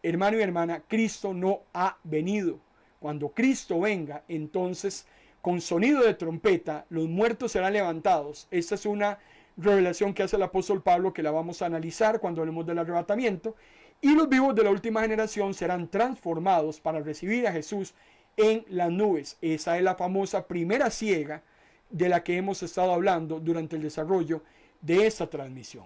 hermano y hermana, Cristo no ha venido. Cuando Cristo venga, entonces, con sonido de trompeta, los muertos serán levantados. Esta es una revelación que hace el apóstol Pablo, que la vamos a analizar cuando hablemos del arrebatamiento. Y los vivos de la última generación serán transformados para recibir a Jesús en las nubes. Esa es la famosa primera ciega de la que hemos estado hablando durante el desarrollo de esta transmisión.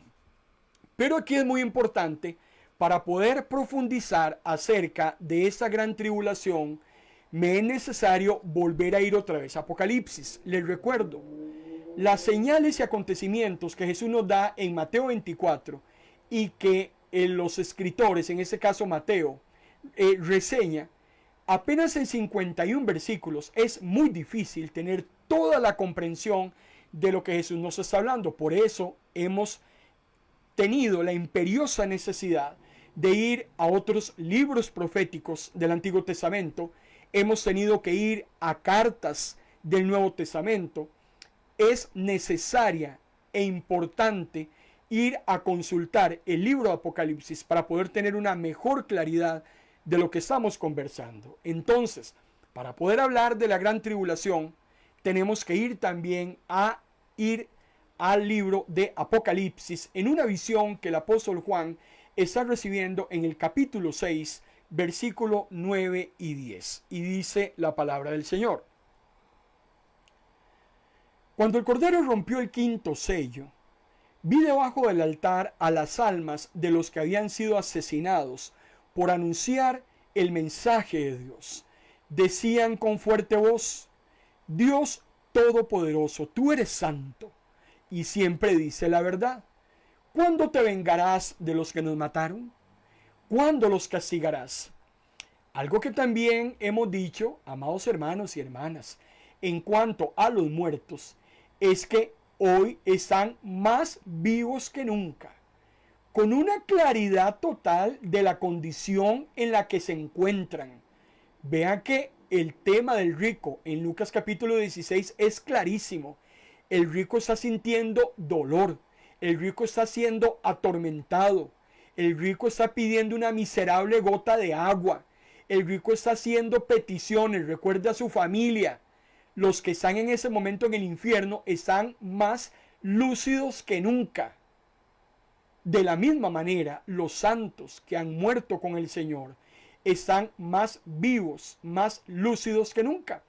Pero aquí es muy importante, para poder profundizar acerca de esta gran tribulación, me es necesario volver a ir otra vez a Apocalipsis. Les recuerdo, las señales y acontecimientos que Jesús nos da en Mateo 24 y que los escritores, en este caso Mateo, reseña, apenas en 51 versículos. Es muy difícil tener toda la comprensión de lo que Jesús nos está hablando. Por eso hemos tenido la imperiosa necesidad de ir a otros libros proféticos del Antiguo Testamento. Hemos tenido que ir a cartas del Nuevo Testamento. Es necesaria e importante ir a consultar el libro de Apocalipsis para poder tener una mejor claridad de lo que estamos conversando. Entonces, para poder hablar de la gran tribulación, tenemos que ir también al libro de Apocalipsis, en una visión que el apóstol Juan está recibiendo en el capítulo 6, versículo 9 y 10. Y dice la palabra del Señor: Cuando el Cordero rompió el quinto sello, vi debajo del altar a las almas de los que habían sido asesinados por anunciar el mensaje de Dios. Decían con fuerte voz: Dios Todopoderoso, tú eres santo y siempre dice la verdad. ¿Cuándo te vengarás de los que nos mataron? ¿Cuándo los castigarás? Algo que también hemos dicho, amados hermanos y hermanas, en cuanto a los muertos, es que hoy están más vivos que nunca, con una claridad total de la condición en la que se encuentran. Vean que el tema del rico en Lucas capítulo 16 es clarísimo. El rico está sintiendo dolor, el rico está siendo atormentado, el rico está pidiendo una miserable gota de agua, el rico está haciendo peticiones, recuerda a su familia. Los que están en ese momento en el infierno están más lúcidos que nunca. De la misma manera, los santos que han muerto con el Señor están más vivos, más lúcidos que nunca.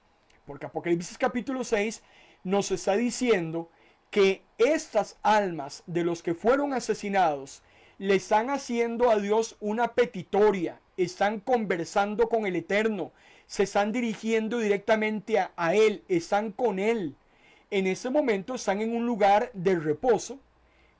Porque Apocalipsis capítulo 6 nos está diciendo que estas almas de los que fueron asesinados le están haciendo a Dios una petitoria, están conversando con el Eterno, se están dirigiendo directamente a Él, están con Él. En ese momento están en un lugar de reposo,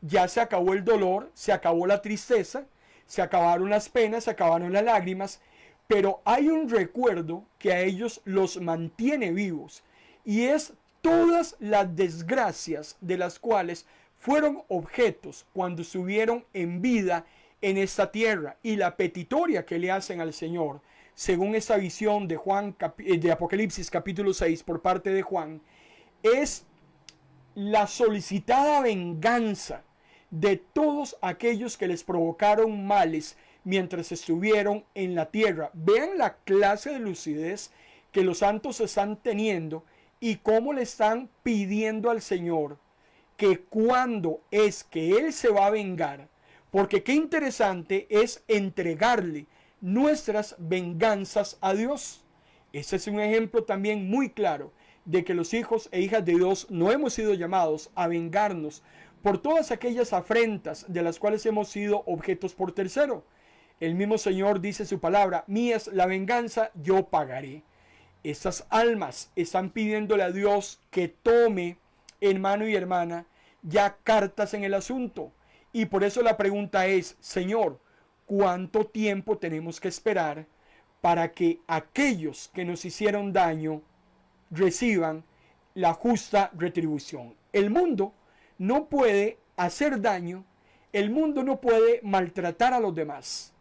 ya se acabó el dolor, se acabó la tristeza, se acabaron las penas, se acabaron las lágrimas, pero hay un recuerdo que a ellos los mantiene vivos, y es todas las desgracias de las cuales fueron objetos cuando estuvieron en vida en esta tierra, y la petitoria que le hacen al Señor, según esa visión de Juan, de Apocalipsis capítulo 6 por parte de Juan, es la solicitada venganza de todos aquellos que les provocaron males mientras estuvieron en la tierra. Vean la clase de lucidez que los santos están teniendo y cómo le están pidiendo al Señor que cuando es que Él se va a vengar, porque qué interesante es entregarle nuestras venganzas a Dios. Ese es un ejemplo también muy claro de que los hijos e hijas de Dios no hemos sido llamados a vengarnos por todas aquellas afrentas de las cuales hemos sido objetos por tercero. El mismo Señor dice su palabra: mía es la venganza, yo pagaré. Estas almas están pidiéndole a Dios que tome, hermano y hermana, ya cartas en el asunto. Y por eso la pregunta es: Señor, ¿cuánto tiempo tenemos que esperar para que aquellos que nos hicieron daño reciban la justa retribución? El mundo no puede hacer daño, el mundo no puede maltratar a los demás,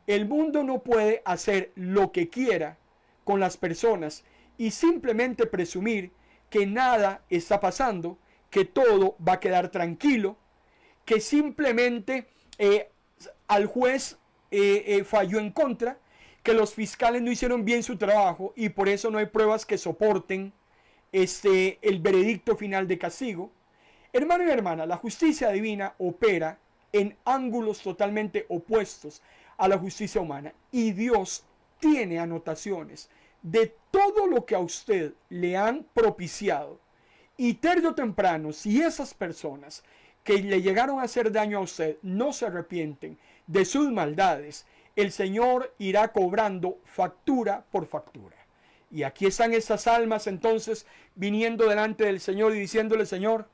el mundo no puede hacer lo que quiera con las personas y simplemente presumir que nada está pasando, que todo va a quedar tranquilo, que simplemente al juez falló en contra, que los fiscales no hicieron bien su trabajo y por eso no hay pruebas que soporten el veredicto final de castigo. Hermano y hermana, la justicia divina opera en ángulos totalmente opuestos a la justicia humana, y Dios tiene anotaciones de todo lo que a usted le han propiciado, y tarde o temprano, si esas personas que le llegaron a hacer daño a usted no se arrepienten de sus maldades, el Señor irá cobrando factura por factura. Y aquí están esas almas entonces viniendo delante del Señor y diciéndole: Señor,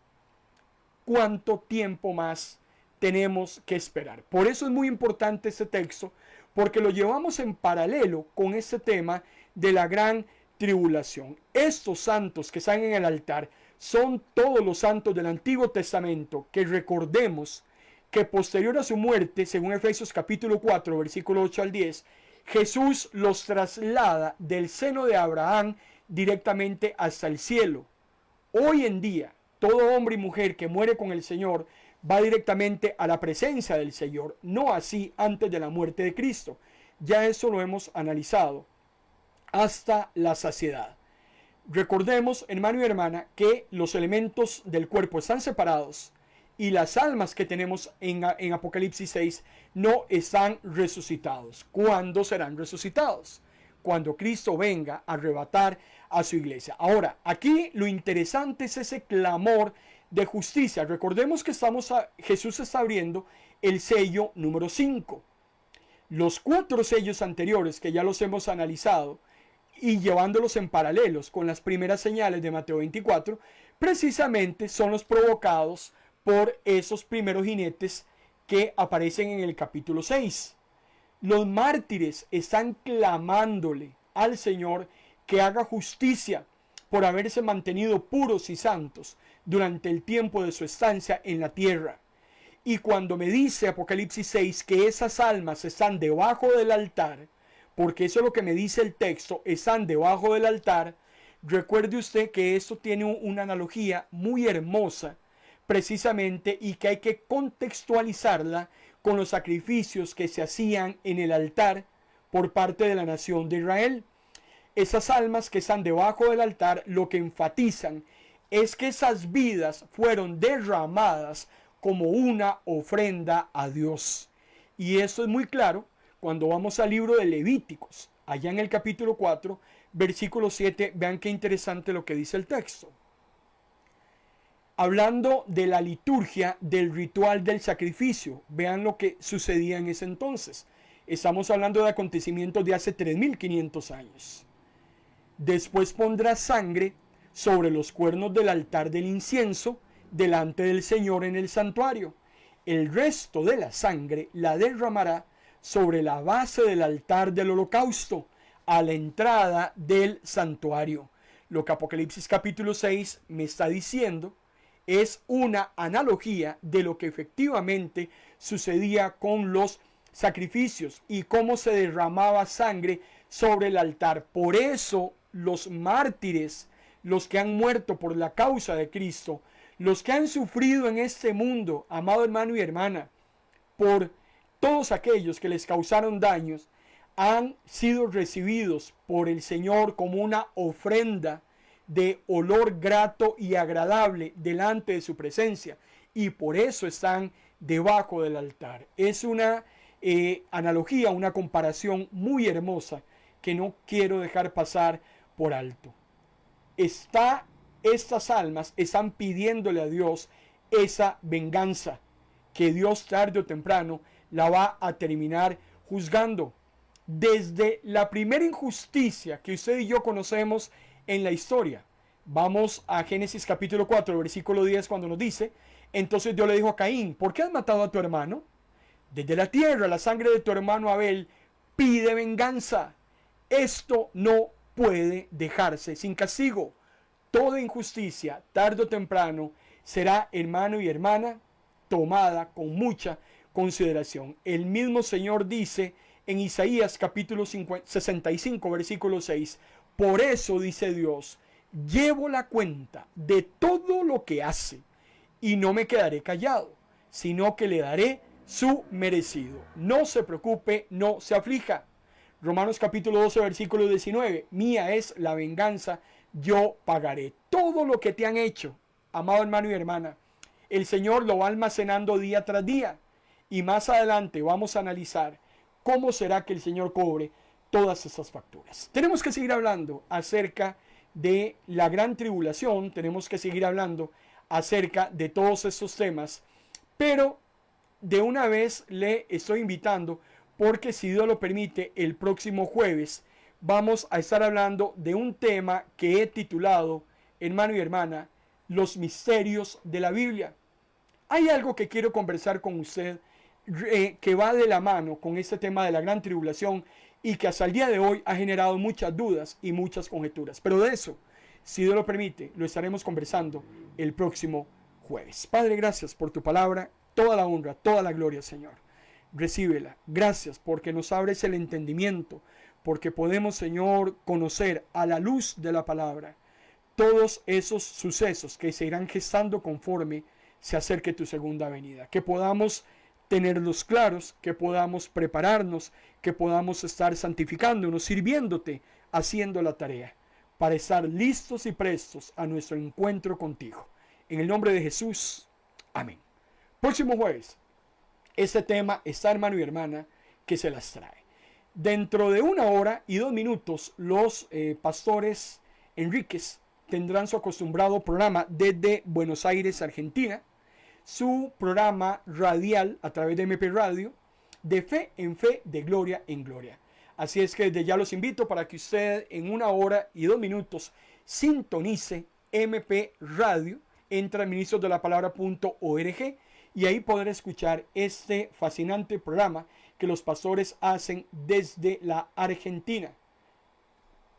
¿cuánto tiempo más tenemos que esperar? Por eso es muy importante este texto, porque lo llevamos en paralelo con este tema de la gran tribulación. Estos santos que están en el altar son todos los santos del Antiguo Testamento, que recordemos que posterior a su muerte, según Efesios capítulo 4, versículo 8 al 10, Jesús los traslada del seno de Abraham directamente hasta el cielo. Hoy en día, todo hombre y mujer que muere con el Señor va directamente a la presencia del Señor, no así antes de la muerte de Cristo. Ya eso lo hemos analizado hasta la saciedad. Recordemos, hermano y hermana, que los elementos del cuerpo están separados y las almas que tenemos en Apocalipsis 6 no están resucitados. ¿Cuándo serán resucitados? Cuando Cristo venga a arrebatar a su iglesia. Ahora, aquí lo interesante es ese clamor de justicia. Recordemos que Jesús está abriendo el sello número 5. Los 4 sellos anteriores, que ya los hemos analizado, y llevándolos en paralelos con las primeras señales de Mateo 24, precisamente son los provocados por esos primeros jinetes que aparecen en el capítulo 6. Los mártires están clamándole al Señor que haga justicia por haberse mantenido puros y santos durante el tiempo de su estancia en la tierra. Y cuando me dice Apocalipsis 6 que esas almas están debajo del altar, porque eso es lo que me dice el texto, están debajo del altar, recuerde usted que esto tiene una analogía muy hermosa, precisamente, y que hay que contextualizarla con los sacrificios que se hacían en el altar por parte de la nación de Israel. Esas almas que están debajo del altar lo que enfatizan es que esas vidas fueron derramadas como una ofrenda a Dios. Y eso es muy claro cuando vamos al libro de Levíticos, allá en el capítulo 4, versículo 7, vean qué interesante lo que dice el texto. hablando de la liturgia del ritual del sacrificio. Vean lo que sucedía en ese entonces. Estamos hablando de acontecimientos de hace 3500 años. Después pondrá sangre sobre los cuernos del altar del incienso delante del Señor en el santuario. El resto de la sangre la derramará sobre la base del altar del holocausto a la entrada del santuario. Lo que Apocalipsis capítulo 6 me está diciendo es una analogía de lo que efectivamente sucedía con los sacrificios y cómo se derramaba sangre sobre el altar. Por eso los mártires, los que han muerto por la causa de Cristo, los que han sufrido en este mundo, amado hermano y hermana, por todos aquellos que les causaron daños, han sido recibidos por el Señor como una ofrenda de olor grato y agradable delante de su presencia, y por eso están debajo del altar. Es una analogía, una comparación muy hermosa que no quiero dejar pasar por alto. Estas almas están pidiéndole a Dios esa venganza que Dios tarde o temprano la va a terminar juzgando. Desde la primera injusticia que usted y yo conocemos en la historia. Vamos a Génesis capítulo 4, versículo 10, cuando nos dice: entonces Dios le dijo a Caín, ¿por qué has matado a tu hermano? Desde la tierra, la sangre de tu hermano Abel pide venganza. Esto no puede dejarse sin castigo. Toda injusticia, tarde o temprano, será, hermano y hermana, tomada con mucha consideración. El mismo Señor dice en Isaías capítulo 65, versículo 6, por eso dice Dios, llevo la cuenta de todo lo que hace y no me quedaré callado, sino que le daré su merecido. No se preocupe, no se aflija. Romanos capítulo 12, versículo 19, mía es la venganza, yo pagaré. Todo lo que te han hecho, amado hermano y hermana, el Señor lo va almacenando día tras día. Y más adelante vamos a analizar cómo será que el Señor cobre todas esas facturas. Tenemos que seguir hablando acerca de la gran tribulación, tenemos que seguir hablando acerca de todos estos temas, pero de una vez le estoy invitando, porque si Dios lo permite, el próximo jueves vamos a estar hablando de un tema que he titulado, hermano y hermana, los misterios de la Biblia. Hay algo que quiero conversar con usted que va de la mano con este tema de la gran tribulación y que hasta el día de hoy ha generado muchas dudas y muchas conjeturas. Pero de eso, si Dios lo permite, lo estaremos conversando el próximo jueves. Padre, gracias por tu palabra, toda la honra, toda la gloria, Señor. Recíbela. Gracias porque nos abres el entendimiento, porque podemos, Señor, conocer a la luz de la palabra todos esos sucesos que se irán gestando conforme se acerque tu segunda venida. Que podamos tenerlos claros, que podamos prepararnos, que podamos estar santificándonos, sirviéndote, haciendo la tarea, para estar listos y prestos a nuestro encuentro contigo. En el nombre de Jesús, amén. Próximo jueves, este tema está, hermano y hermana, que se las trae. Dentro de 1 hora y 2 minutos, los pastores Enríquez tendrán su acostumbrado programa desde Buenos Aires, Argentina. Su programa radial a través de MP Radio, de fe en fe, de gloria en gloria. Así es que desde ya los invito para que usted en 1 hora y 2 minutos sintonice MP Radio, entra a ministrosdelapalabra.org y ahí podrá escuchar este fascinante programa que los pastores hacen desde la Argentina.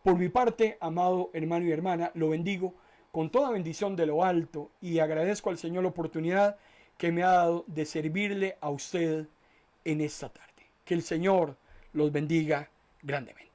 Por mi parte, amado hermano y hermana, lo bendigo con toda bendición de lo alto y agradezco al Señor la oportunidad que me ha dado de servirle a usted en esta tarde. Que el Señor los bendiga grandemente.